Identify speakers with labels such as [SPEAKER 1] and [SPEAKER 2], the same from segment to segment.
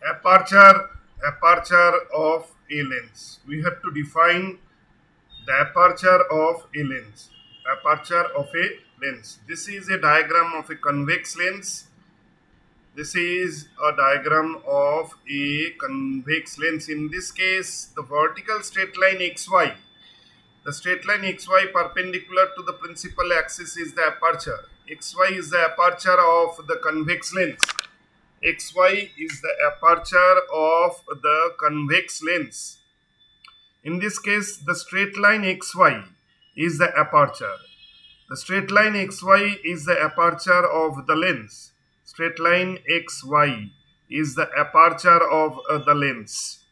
[SPEAKER 1] Aperture of a lens. We have to define the aperture of a lens. Aperture of a lens. This is a diagram of a convex lens. This is a diagram of a convex lens. In this case, the vertical straight line xy. The straight line xy perpendicular to the principal axis is the aperture. Xy is the aperture of the convex lens. XY is the aperture of the convex lens. In this case, the straight line XY is the aperture. The straight line XY is the aperture of the lens. Straight line XY is the aperture of the lens.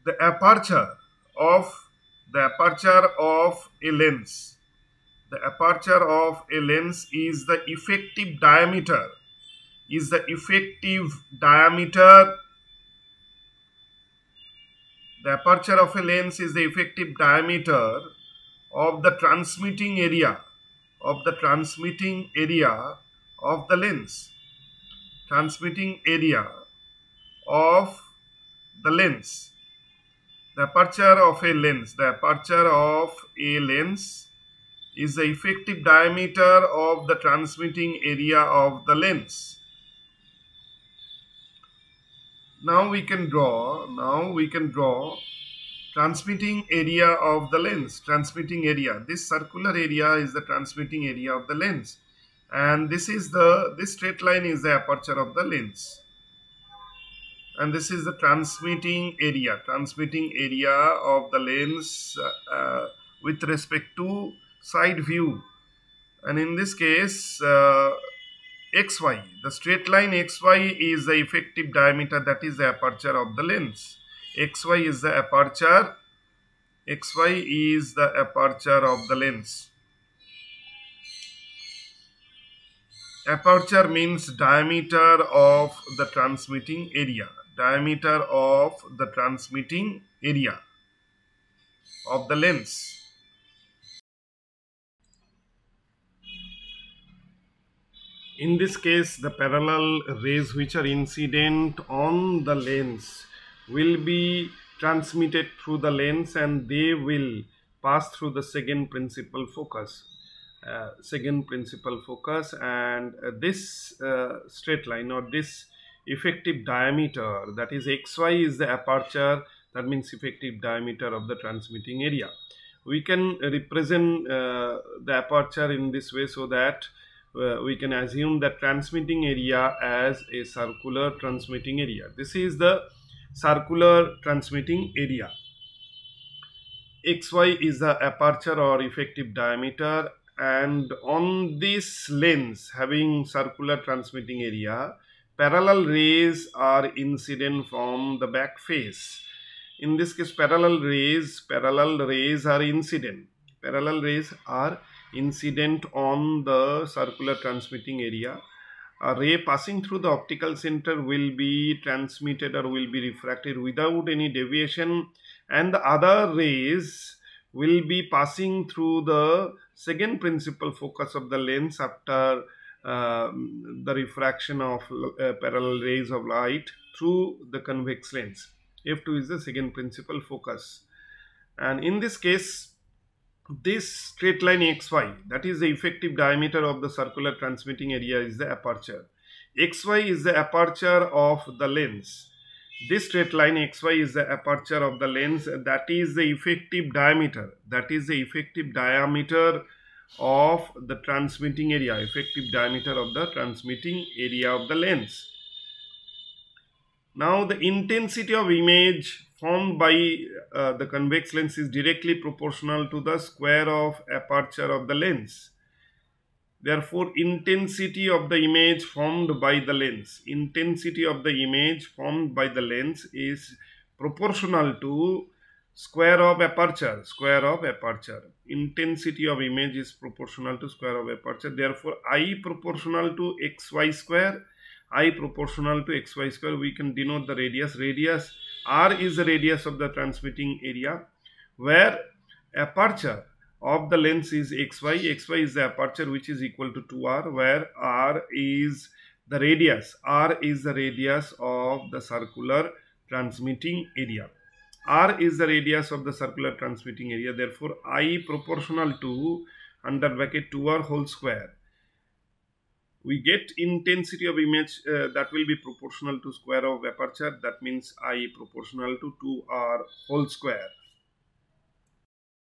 [SPEAKER 1] The aperture of a lens. The aperture of a lens is the effective diameter. The aperture of a lens is the effective diameter of the transmitting area of the lens. Transmitting area of the lens. The aperture of a lens. The aperture of a lens is the effective diameter of the transmitting area of the lens. Now we can draw transmitting area of the lens. Transmitting area. This circular area is the transmitting area of the lens, and this straight line is the aperture of the lens, and this is the transmitting area of the lens with respect to side view. And in this case, XY, the straight line XY is the effective diameter, that is the aperture of the lens. XY is the aperture of the lens. Aperture means diameter of the transmitting area. Diameter of the transmitting area of the lens. In this case, the parallel rays which are incident on the lens will be transmitted through the lens, and they will pass through the second principal focus. And this straight line, or this effective diameter, that is XY, is the aperture. That means effective diameter of the transmitting area. We can represent the aperture in this way, so that we can assume that transmitting area as a circular transmitting area. This is the circular transmitting area. XY is the aperture or effective diameter, and on this lens having circular transmitting area, parallel rays are incident from the back face. In this case, parallel rays are incident. Parallel rays are incident on the circular transmitting area. A ray passing through the optical center will be transmitted or will be refracted without any deviation, and the other rays will be passing through the second principal focus of the lens after the refraction of parallel rays of light through the convex lens. F2 is the second principal focus, and in this case, this straight line XY, that is the effective diameter of the circular transmitting area, is the aperture. XY is the aperture of the lens. This straight line XY is the aperture of the lens, that is the effective diameter. That is the effective diameter of the transmitting area. Effective diameter of the transmitting area of the lens. Now the intensity of image formed by the convex lens is directly proportional to the square of aperture of the lens. Therefore, intensity of the image formed by the lens, is proportional to square of aperture. Intensity of image is proportional to square of aperture. Therefore, I proportional to xy square. We can denote the radius. R is the radius of the transmitting area, where aperture of the lens is xy. Xy is the aperture, which is equal to 2r, where r is The radius r is the radius of the circular transmitting area. R is the radius of the circular transmitting area. Therefore, I proportional to under bracket 2r whole square. We get intensity of image that will be proportional to square of aperture. That means I proportional to 2r whole square.